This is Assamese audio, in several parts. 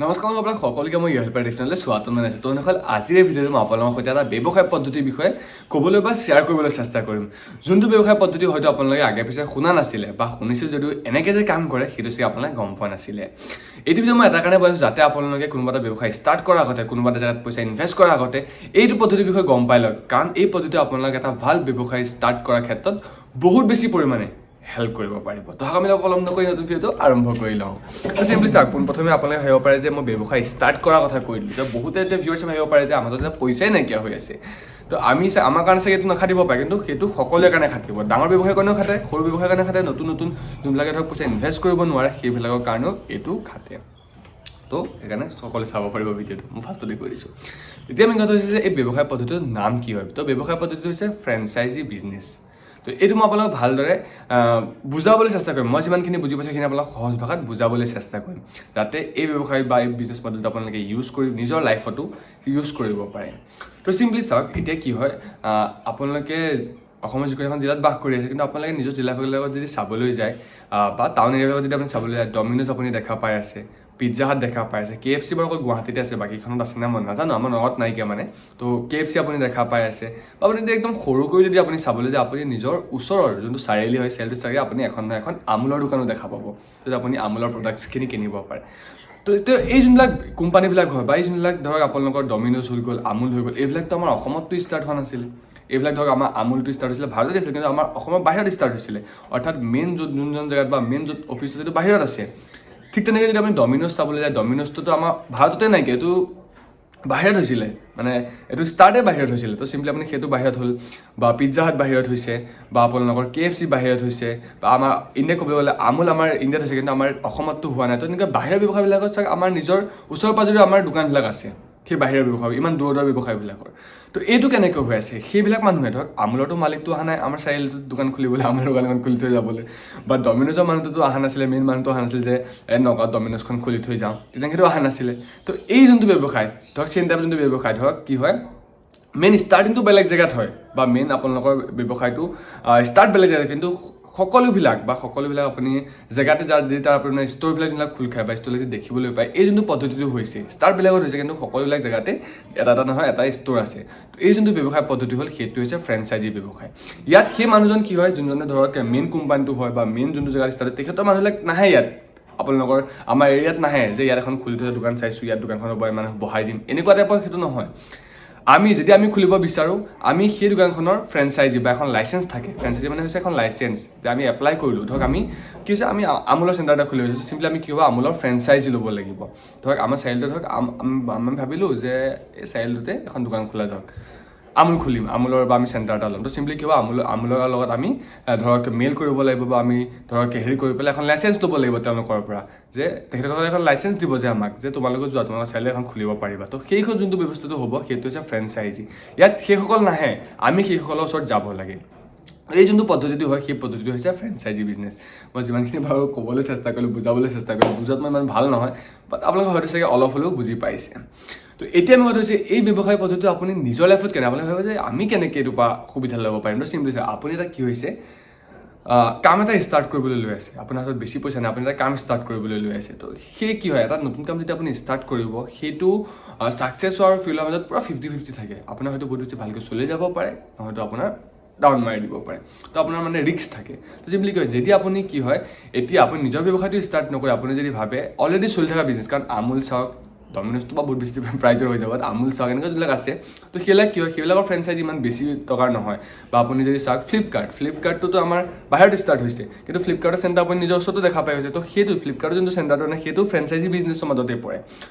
নমস্কাৰ আপোনাক সকলোকে মই ইহেল্পাৰ ডিফনেলে স্বাগতম জনাইছোঁ। তো এনেহ'লে আজিৰ এই ভিডিঅ'টো মই আপোনালোকৰ সৈতে এটা ব্যৱসায় পদ্ধতিৰ বিষয়ে ক'বলৈ বা শ্বেয়াৰ কৰিবলৈ চেষ্টা কৰিম। যোনটো ব্যৱসায় পদ্ধতি হয়তো আপোনালোকে আগে পিছে শুনা নাছিলে বা শুনিছিল যদিও এনেকৈ যে কাম কৰে সেইটো চাগে আপোনালোকে গম পোৱা নাছিলে। এইটো ভিডিঅ' মই এটা কাৰণে বনাইছোঁ যাতে আপোনালোকে কোনোবা এটা ব্যৱসায় ষ্টাৰ্ট কৰাৰ আগতে কোনোবা এটা জেগাত পইচা ইনভেষ্ট কৰাৰ আগতে এইটো পদ্ধতিৰ বিষয়ে গম পাই লওক, কাৰণ এই পদ্ধতি আপোনালোকে এটা ভাল ব্যৱসায় ষ্টাৰ্ট কৰাৰ ক্ষেত্ৰত বহুত বেছি পৰিমাণে হেল্প কৰিব পাৰিব। তো আমি পলম নকৰি নতুন ভিডিঅ'টো আৰম্ভ কৰি লওঁ। চিম্পলি চাওক, পোনপ্ৰথমে আপোনালোকে ভাবিব পাৰে যে মই ব্যৱসায় ষ্টাৰ্ট কৰাৰ কথা কৈ দিলোঁ, যে বহুতে এতিয়া ভিউৱাৰ্ছে ভাবিব পাৰে যে আমাৰ তাত পইচাই নাইকিয়া হৈ আছে। তো আমাৰ কাৰণে চাগে এইটো নাখাটিব পাৰে, কিন্তু সেইটো সকলোৰে কাৰণে খাটিব। ডাঙৰ ব্যৱসায়ৰ কাৰণেও খাটে, সৰু ব্যৱসায়ৰ কাৰণে খাটে, নতুন যোনবিলাকে ধৰক পইচা ইনভেষ্ট কৰিব নোৱাৰে সেইবিলাকৰ কাৰণেও এইটো খাটে। তো সেইকাৰণে সকলোৱে চাব পাৰিব ভিডিঅ'টো, মই ফাৰ্ষ্টতে কৈ দিছোঁ। এতিয়া আমি কথা হৈছে যে এই ব্যৱসায় পদ্ধতিটোৰ নাম কি হয়। তো ব্যৱসায় পদ্ধতিটো হৈছে ফ্ৰেঞ্চাইজি বিজনেছ। তো এইটো মই আপোনালোক ভালদৰে বুজাবলৈ চেষ্টা কৰিম। মই যিমানখিনি বুজি পাইছোঁ সেইখিনি আপোনালোক সহজ ভাষাত বুজাবলৈ চেষ্টা কৰিম, যাতে এই ব্যৱসায় বা এই বিজনেছ পদ্ধতিটো আপোনালোকে ইউজ কৰি নিজৰ লাইফতো ইউজ কৰিব পাৰে। তো চিম্পলি চাওক, এতিয়া কি হয়, আপোনালোকে অসমৰ যিকোনো এখন জিলাত বাস কৰি আছে, কিন্তু আপোনালোকে নিজৰ জিলাবিলাকত যদি চাবলৈ যায় বা টাউন এৰিয়াবিলাকত যদি আপুনি চাবলৈ যায়, ডমিন'জ আপুনি দেখা পাই আছে, পিজ্জা হাট দেখা পাই আছে, KFC বাৰু অকল গুৱাহাটীতে আছে, বাকীখনত আছে নে মই নাজানো, আমাৰ নগত নাইকিয়া মানে। তো KFC আপুনি দেখা পাই আছে, বা আপুনি যদি একদম সৰুকৈ যদি আপুনি চাবলৈ যায়, আপুনি নিজৰ ওচৰৰ যোনটো চাৰিআলি হয় চাৰিআলিটো চাগে আপুনি এখন নহয় এখন আমুলৰ দোকানো দেখা পাব, য'ত আপুনি আমুলৰ প্ৰডাক্টছখিনি কিনিব পাৰে। তো এতিয়া এই যোনবিলাক কোম্পানীবিলাক হয় বা এই যোনবিলাক ধৰক আপোনালোকৰ ডমিন'জ হৈ গ'ল, আমুল হৈ গ'ল, এইবিলাকতো আমাৰ অসমততো ষ্টাৰ্ট হোৱা নাছিলে। এইবিলাক ধৰক আমাৰ আমুলটো ষ্টাৰ্ট হৈছিলে ভাৰততে আছিল, কিন্তু আমাৰ অসমৰ বাহিৰত ষ্টাৰ্ট হৈছিলে, অৰ্থাৎ মেইন যোনজন জেগাত বা মেইন য'ত অফিচ আছে সেইটো বাহিৰত আছে। ঠিক তেনেকৈ যদি আপুনি ডমিন'জ চাবলৈ যায়, ডমিন'জটোতো আমাৰ ভাৰততে নাইকিয়া, এইটো বাহিৰত হৈছিলে, মানে এইটো ষ্টাৰ্টে বাহিৰত হৈছিলে। তো চিম্পলি আপুনি সেইটো বাহিৰত হ'ল, বা পিজ্জা হাট বাহিৰত হৈছে, বা আপোনালোকৰ KFC বাহিৰত হৈছে, বা আমাৰ ইণ্ডিয়াত ক'বলৈ গ'লে আমুল আমাৰ ইণ্ডিয়াত হৈছে, কিন্তু আমাৰ অসমততো হোৱা নাই। তো এনেকৈ বাহিৰৰ ব্যৱসায়বিলাকত চাগে আমাৰ নিজৰ ওচৰ পাজৰে আমাৰ দোকানবিলাক আছে, সেই বাহিৰৰ ব্যৱসায় ইমান দূৰ ব্যৱসায়বিলাকৰ। তো এইটো কেনেকৈ হৈ আছে, সেইবিলাক মানুহে ধৰক আমুলৰতো মালিকটো অহা নাই আমাৰ চাৰিআলিটোত দোকান খুলিবলৈ, আমাৰ দোকান এখন খুলি থৈ যাবলৈ, বা ডমিন'জৰ মানুহটোতো অহা নাছিলে, মেইন মানুহটো অহা নাছিলে যে নগাঁৱত ডমিন'জখন খুলি থৈ যাওঁ, তেনেকৈতো অহা নাছিলে। তো এই যোনটো ব্যৱসায় ধৰক চেইন টাইপ যোনটো ব্যৱসায় ধৰক কি হয়, মেইন ষ্টাৰ্টিংটো বেলেগ জেগাত হয়, বা মেইন আপোনালোকৰ ব্যৱসায়টো ষ্টাৰ্ট বেলেগ জেগাত, কিন্তু সকলোবিলাক আপুনি জেগাতে যদি তাৰ আপোনাৰ ষ্ট'ৰবিলাক যোনবিলাক খোল খায় বা ষ্ট'ৰ যদি দেখিবলৈ পায়, এই যোনটো পদ্ধতিটো হৈছে ষ্টাৰ্ট বেলেগত হৈছে, কিন্তু সকলোবিলাক জেগাতে এটা নহয় এটা ষ্ট'ৰ আছে। তো এই যোনটো ব্যৱসায় পদ্ধতি হ'ল সেইটো হৈছে ফ্ৰেঞ্চাইজি ব্যৱসায়। ইয়াত সেই মানুহজন কি হয়, যোনজনে ধৰক মেইন কোম্পানীটো হয় বা মেইন যোনটো জেগাত ষ্টাৰ্ট হয়, তেখেতৰ মানুহবিলাক নাহে ইয়াত, আপোনালোকৰ আমাৰ এৰিয়াত নাহে যে ইয়াত এখন খুলি থোৱা দোকান চাইছোঁ, ইয়াত দোকানখনৰ মানুহ বহাই দিম, এনেকুৱা টাইপৰ সেইটো নহয়। যদি আমি খুলিব বিচাৰোঁ, আমি সেই দোকানখনৰ ফ্ৰেঞ্চাইজি বা এখন লাইচেঞ্চ থাকে, ফ্ৰেঞ্চাইজি মানে হৈছে এখন লাইচেঞ্চ যে আমি এপ্লাই কৰিলোঁ। ধৰক আমি কি হৈছে, আমি আমুলৰ চেণ্টাৰ এটা খুলি লৈছোঁ, চিম্পলি আমি কি হ'ব, আমুলৰ ফ্ৰেঞ্চাইজি ল'ব লাগিব। ধৰক আমাৰ চাৰিআলিতে ধৰক আমি ভাবিলোঁ যে এই চাৰিআলিটোতে এখন দোকান খোলা যাওক, আমুল খুলিম, আমুলৰ বা আমি চেণ্টাৰ এটা ল'ম। তো চিম্পলি কি হ'ব, আমুলৰ লগত আমি ধৰক মেইল কৰিব লাগিব, বা আমি ধৰক হেৰি কৰি পেলাই এখন লাইচেঞ্চ ল'ব লাগিব তেওঁলোকৰ পৰা, যে তেখেতসকলে এখন লাইচেঞ্চ দিব যে আমাক, যে তোমালোকে যোৱা তোমালোকৰ চাৰিআলি এখন খুলিব পাৰিবা। তো সেইখন যোনটো ব্যৱস্থাটো হ'ব সেইটো হৈছে ফ্ৰেঞ্চাইজি। ইয়াত সেইসকল নাহে, আমি সেইসকলৰ ওচৰত যাব লাগে। এই যোনটো পদ্ধতিটো হয় সেই পদ্ধতিটো হৈছে ফ্ৰেঞ্চাইজি বিজনেছ। মই যিমানখিনি বাৰু ক'বলৈ চেষ্টা কৰিলোঁ, বুজাবলৈ চেষ্টা কৰিলোঁ, বুজাত মই ইমান ভাল নহয়, বাট আপোনালোকে হয়তো চাগে অলপ হ'লেও বুজি পাইছে। তো এতিয়া আমি কথা হৈছে এই ব্যৱসায় পদ্ধতিটো আপুনি নিজৰ লাইফত আপুনি ভাবে যে আমি কেনেকৈ এইটোৰ পৰা সুবিধা ল'ব পাৰিম। তো চিম্পলি আপুনি এটা কি হৈছে, কাম এটা ষ্টাৰ্ট কৰিবলৈ লৈ আছে, আপোনাৰ হাতত বেছি পইচা নাই, আপুনি এটা কাম ষ্টাৰ্ট কৰিবলৈ লৈ আছে। তো সেই কি হয়, এটা নতুন কাম যেতিয়া আপুনি ষ্টাৰ্ট কৰিব, সেইটো ছাকচেছ হোৱাৰ ফিলৰ মাজত পূৰা 50-50 থাকে। আপোনাৰ হয়তো বহুত বেছি ভালকৈ চলি যাব পাৰে, নহয়তো আপোনাৰ ডাউন মাৰি দিব পাৰে। তো আপোনাৰ মানে ৰিস্ক থাকে। তো চিম্পলি কি হয়, যদি আপুনি কি হয়, এতিয়া আপুনি নিজৰ ব্যৱসায়টো ষ্টাৰ্ট নকৰে, আপুনি যদি ভাবে অলৰেডি চলি থকা বিজনেছ, কাৰণ আমুল চাওক, ডমিন'জটো বা বহুত বেছি প্ৰাইজৰ হৈ যাব, আমুল চাওক, এনেকুৱা যিবিলাক আছে, তো সেইবিলাক কি হয়, সেইবিলাকৰ ফ্ৰেঞ্চাইজি ইমান বেছি টকাৰ নহয়। বা আপুনি যদি চাওক ফ্লিপকাৰ্টটোতো আমাৰ বাহিৰত ষ্টাৰ্ট হৈছে, কিন্তু ফ্লিপকাৰ্টৰ চেণ্টাৰ আপুনি নিজৰ ওচৰতো দেখা পাই হৈছে। তো সেইটো ফ্লিপকাৰ্টৰ যোনটো চেণ্টাৰটো মানে সেইটো ফ্ৰেঞ্চাইজি বিজনেছৰ মাজতে পৰে।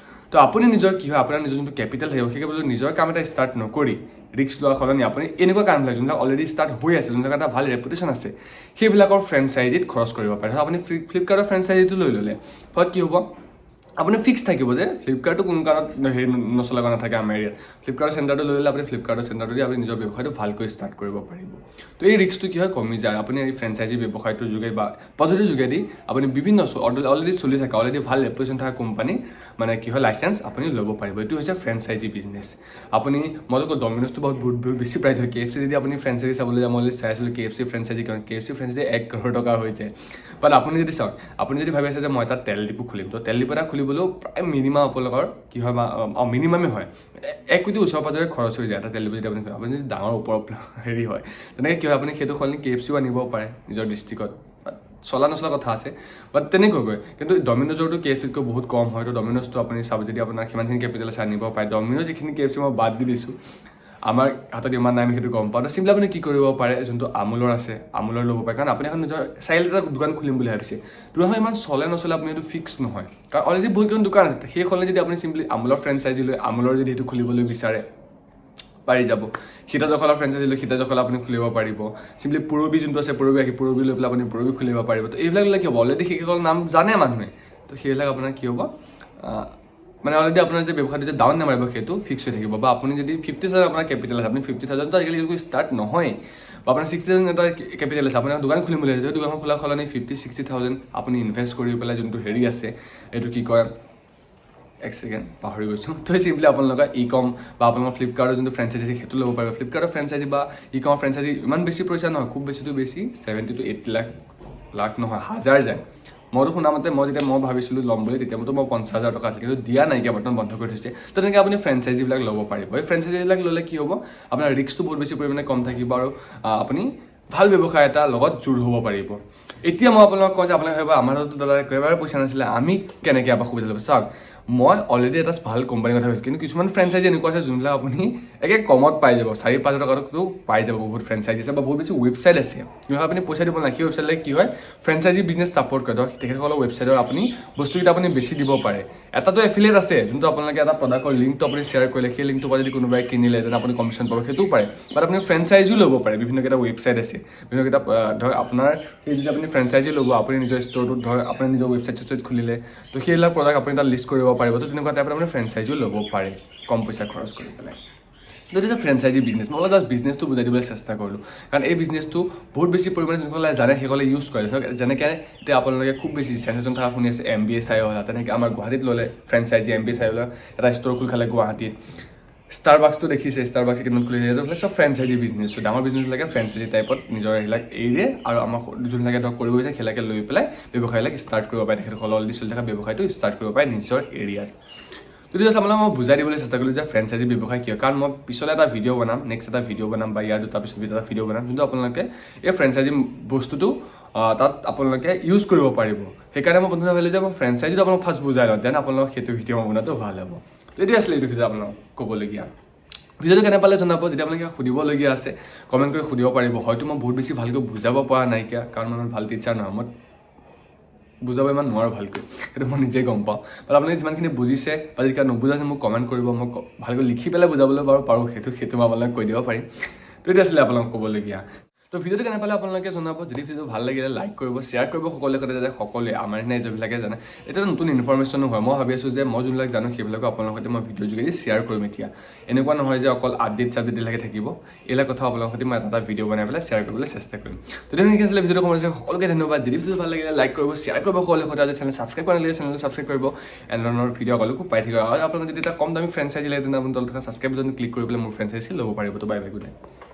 তো আপুনি নিজৰ কি হয়, আপোনাৰ নিজৰ যোনটো কেপিটেল থাকিব, সেই কেপিটেল নিজৰ কাম এটা ষ্টাৰ্ট নকৰি ৰিস্ক লোৱাৰ সলনি আপুনি এনেকুৱা কামবিলাক যোনবিলাক অলৰেডি ষ্টাৰ্ট হৈ আছে, যোনবিলাক এটা ভাল ৰেপুটেশ্যন আছে, সেইবিলাকৰ ফ্ৰেঞ্চাইজিত খৰচ কৰিব পাৰে। আপুনি ফ্লিপকাৰ্টৰ ফ্ৰেঞ্চাইজিটো লৈ ল'লে, ফলত কি হ'ব, আপুনি ফিক্স থাকিব যে ফ্লিপকাৰ্টটো কোনো কাৰণত হেৰি নচলাব নাথাকে আমাৰ এৰিয়াত। ফ্লিপকাৰ্টৰ চেণ্টাৰটো লৈ ল'লে আপুনি ফ্লিপকাৰ্টৰ চেণ্টাৰটো দি আপুনি নিজৰ ব্যৱসায়টো ভালকৈ ষ্টাৰ্ট কৰিব পাৰিব। তো এই ৰিস্কটো কি হয়, কমি যায়। আপুনি এই ফ্ৰেঞ্চাইজি ব্যৱসায়টোৰ যোগেদি বা পদ্ধতিৰ যোগেদি আপুনি বিভিন্ন অলৰেডি চলি থকা, অলৰেডি ভাল ৰেপুটেশ্যন থকা কোম্পানী মানে কি হয় লাইচেঞ্চ আপুনি ল'ব পাৰিব। এইটো হৈছে ফ্ৰেঞ্চাইজি বিজনেছ। আপুনি মইতো ডমিন'জটো বহুত বেছি প্ৰাইচ হয়, KFC যদি আপুনি ফ্ৰেঞ্চাইজি চাবলৈ যায়, মই চাই আছিলোঁ KFC ফ্ৰেঞ্চাইজি কিমান, KFC ফ্ৰেঞ্চাইজি 1 crore টকা হৈ যায়। বাট আপুনি যদি চাওক, আপুনি যদি ভাবি আছে যে মই এটা তেল ডিপু খুলিম, তো তেল ডিপু এটা খুলিব খুলিবলৈও প্ৰায় মিনিমাম আপোনালোকৰ কি হয় বা মিনিমামেই হয় 1 কোটি ওচৰ পাজৰে খৰচ হৈ যায় এটা তেলেগুত যদি আপুনি যদি ডাঙৰ ওপৰত হেৰি হয় তেনেকৈ কি হয় আপুনি সেইটো সলনি KFCও আনিব পাৰে নিজৰ ডিষ্ট্ৰিক্টত চলা নচলা কথা আছে বাট তেনেকুৱাকৈ কিন্তু ডমিন'জৰটো KFCতকৈ বহুত কম হয় তো ডমিন'জটো আপুনি চাব যদি আপোনাৰ সিমানখিনি কেপিটেল আছে আনিব পাৰে ডমিন'জ যিখিনি KFC মই বাদ দি দিছোঁ আমাৰ হাতত ইমান নাই আমি সেইটো গম পাওঁ তো চিম্পলি আপুনি কি কৰিব পাৰে যোনটো আমুলৰ আছে আমুলৰ ল'ব পাৰে কাৰণ আপুনি এখন নিজৰ চাৰিআলিত এটা দোকান খুলিম বুলি ভাবিছে দোকানখন ইমান চলে নচলে আপুনি সেইটো ফিক্স নহয় কাৰণ অলৰেডি বহুতকেইখন দোকান আছে সেই সলনি যদি আপুনি চিম্পলি আমুলৰ ফ্ৰেঞ্চাইজি লৈ আমুলৰ যদি সেইটো খুলিবলৈ বিচাৰে পাৰি যাব সীতা জখলাৰ ফ্ৰেঞ্চাইজি লৈ সীতা জখলা আপুনি খুলিব পাৰিব চিম্পলি পুৰবী যোনটো আছে পুৰবী লৈ পেলাই আপুনি পুৰবী খুলিব পাৰিব তো এইবিলাক লৈ কি হ'ব অলৰেডি সেইসকলৰ নাম জানে মানুহে তো সেইবিলাক আপোনাৰ কি হ'ব মানে অলৰেডি আপোনাৰ যে ব্যৱসায়টো যে ডাউন নামাৰিব সেইটো ফিক্স হৈ থাকিব বা আপুনি যদি 50,000 আপোনাৰ কেপিটেল আছে আপুনি 50,000 তো আজিকালি ষ্টাৰ্ট নহয় বা আপোনাৰ 60,000 এটা কেপিটেল আছে আপোনাৰ দোকান খুলিম বুলি ভাবিছে দোকানখন খোলা সলনি 50-60,000 আপুনি ইনভেষ্ট কৰি পেলাই যোনটো হেৰি আছে এইটো কি কয় এক সেকেন্ড পাহৰি গৈছোঁ তো চিম্পলি আপোনালোকে ই-কম বা আপোনালোকৰ ফ্লিপকাৰ্টৰ যোনটো ফ্ৰেঞ্চাইজি আছে সেইটো ল'ব পাৰিব ফ্লিপকাৰ্টৰ ফ্ৰেঞ্চাইজি বা ই-কমৰ ফ্ৰেঞ্চাইজি ইমান বেছি পইচা নহয় খুব বেছিটো বেছি 70 to 80 লাখ নহয় হাজাৰ যায় মইতো শুনামতে মই যেতিয়া মই ভাবিছিলোঁ ল'ম বুলি তেতিয়া মইতো 50,000 টকা আছিল কিন্তু দিয়া নাইকিয়া বৰ্তমান বন্ধ কৰি থৈছে তো তেনেকৈ আপুনি ফ্ৰেঞ্চাইজিবিলাক ল'ব পাৰিব এই ফ্ৰেঞ্চাইজিবিলাক ল'লে কি হ'ব আপোনাৰ ৰিস্কটো বহুত বেছি পৰিমাণে কম থাকিব আৰু আপুনি ভাল ব্যৱসায় এটা লগত জোৰ হ'ব পাৰিব এতিয়া মই আপোনালোকক কওঁ যে আপোনালোকে ভাবিব আমাৰ হাতত দাদা একেবাৰে পইচা নাছিলে আমি কেনেকৈ আপোনাক সুবিধা ল'ব চাওক মই অলৰেডি এটা ভাল কোম্পানীৰ কথা কৈছোঁ কিন্তু কিছুমান ফ্ৰেঞ্চাইজি এনেকুৱা আছে যোনবিলাক আপুনি একে কমত পাই যাব 4-5 টকাতো পাই যাব বহুত ফ্ৰেঞ্চাইজি আছে বা বহুত বেছি ৱেবছাইট আছে কিন্তু আপুনি পইচা দিব নালাগে সেই ৱেবছাইটলৈ কি হয় ফ্ৰেঞ্চাইজি বিজনেছ ছাপৰ্ট কৰে ধৰক তেখেতসকলৰ ৱেবছাইটত আপুনি বস্তুকেইটা আপুনি বেছি দিব পাৰে এটাতো এফিলিয়েট আছে যোনটো আপোনালোকে এটা প্ৰডাক্টৰ লিংকটো আপুনি শ্বেয়াৰ কৰিলে সেই লিংকটোৰ পৰা যদি কোনোবাই কিনিলে তেতিয়া আপুনি কমিশ্যন পাব সেইটোও পাৰে বাট আপুনি ফ্ৰেঞ্চাইজিও ল'ব পাৰে বিভিন্নকেইটা ৱেবছাইট আছে বিভিন্নকেইটা ধৰক আপোনাৰ সেই যদি আপুনি ফ্ৰেঞ্চাইজি ল'ব আপুনি নিজৰ ষ্ট'ৰটোত ধৰক আপুনি নিজৰ ৱেবছাইট খুলিলে তো সেইবিলাক প্ৰডাক্ট আপুনি তাত লিষ্ট কৰিব পাৰিব তো তেনেকুৱা টাইপত আপুনি ফ্ৰেঞ্চাইজিও ল'ব পাৰে কম পইচা খৰচ কৰি পেলাই যদি এটা ফ্ৰেঞ্চাইজি বিজনেছ মই জাষ্ট বিজনেছটো বুজাই দিবলৈ চেষ্টা কৰিলোঁ কাৰণ এই বিজনেছটো বহুত বেছি পৰিমাণে যোনসকলে জানে সেইসকলে ইউজ কৰে ধৰক যেনেকৈ এতিয়া আপোনালোকে খুব বেছি চেঞ্চেছন থকা শুনি আছে MBA চাইঅ'লা তেনেকৈ আমাৰ গুৱাহাটীত ল'লে ফ্ৰেঞ্চাইজি MBA চাইঅ'লা এটা ষ্ট'ৰ খুলি খালে গুৱাহাটীত ষ্টাৰবাক্সটো দেখিছে ষ্টাৰবাক্স কিমান খুলিছে সেইবিলাক চব ফ্ৰেঞ্চাইজি বিজনেছ ডাঙৰ বিজনেছবিলাকে ফ্ৰেঞ্চাইজি টাইপত নিজৰ সেইবিলাক এৰিয়ে আৰু আমাৰ যোনবিলাকে ধৰক কৰিব গৈছে সেইবিলাকে লৈ পেলাই ব্যৱসায়বিলাক ষ্টাৰ্ট কৰিব পাৰে তেখেতসকলে অলৰেডি চলি থকা ব্যৱসায়টো ষ্টাৰ্ট কৰিব পাৰে নিজৰ এৰিয়াত যদি আপোনালোকে মই বুজাই দিবলৈ চেষ্টা কৰিলোঁ যে ফ্ৰেঞ্চাইজি ব্যৱসায় কি হয় কাৰণ মই পিছলৈ এটা ভিডিঅ' বনাম নেক্সট এটা ভিডিঅ' বনাম বা ইয়াৰ দুটা পিছত এটা ভিডিঅ' বনাম যোনটো আপোনালোকে এই ফ্ৰেঞ্চাইজি বস্তুটো তাত আপোনালোকে ইউজ কৰিব পাৰিব সেইকাৰণে মই প্ৰথমে ভাবিলোঁ যে মই ফ্ৰেঞ্চাইজিটো আপোনাক ফাৰ্ষ্ট বুজাই লওঁ দেন আপোনালোক সেইটো ভিডিঅ' মই বনোৱাটো ভাল হ'ব তো এইটোৱে আছিলে এইটো ভিডিঅ' আপোনালোক ক'বলগীয়া ভিডিঅ'টো কেনে পালে জনাব যদি আপোনালোকে সুধিবলগীয়া আছে কমেণ্ট কৰি সুধিব পাৰিব হয়তো মই বহুত বেছি ভালকৈ বুজাব পৰা নাইকিয়া কাৰণ মই ভাল টিচাৰ নহয় মই বুজাব ইমান নোৱাৰোঁ ভালকৈ সেইটো মই নিজে গম পাওঁ বাট আপোনালোকে যিমানখিনি বুজিছে বা যদি কিবা নুবুজাইছে মোক কমেণ্ট কৰিব মই ভালকৈ লিখি পেলাই বুজাবলৈ বাৰু পাৰোঁ সেইটো মই আপোনালোকে কৈ দিব পাৰিম তো এইটো আছিলে আপোনালোক ক'বলগীয়া তো ভিডিঅ'টো কেনে পালে আপোনালোকে জনাব যদি ভিডিঅ'টো ভাল লাগিলে লাইক কৰিব শ্বেয়াৰ কৰিব সকলোৱে যাতে সকলোৱে আমাৰ নিচিনা যিবিলাকে জানে এটা নতুন ইনফৰমেশ্যনো হয় মই ভাবি আছোঁ যে মই যোনবিলাক জানো সেইবিলাকো আপোনালোকৰ সৈতে মই ভিডিঅ' যোগেদি শ্বেয়াৰ কৰিম এতিয়া এনেকুৱা নহয় যে অকল আপডেট চাবডেটবিলাকে থাকিব এইবিলাক কথা আপোনালোকৰ সৈতে মই এটা ভিডিঅ' বনাই পেলাই শ্বেয়াৰ কৰিবলৈ চেষ্টা কৰিম তো তেনেকৈ আছিলে ভিডিঅ'টো কমাইছে সকলোকে ধন্যবাদ যদি ভিডিঅ'টো ভাল লাগিলে লাইক কৰিব শ্বেয়াৰ কৰিব সকলোৱে সৈতে আজি চেনেল ছাবস্ক্ৰাইব কৰা নালাগে চেনেলটো ছাবস্ক্ৰাইব কৰিব এনেধৰণৰ ভিডিঅ' সকলো খুব পাই থাকিব আৰু আপোনালোকে যদি এটা কম দামী ফ্ৰেঞ্চাইজি লাগে তেনে আপুনি তলত থকা ছাবস্ক্ৰাইব বাটন ক্লিক কৰি পেলাই মোৰ ফ্ৰেঞ্চাইজি ল'ব পাৰিব তো বাই বাই গুড নাইট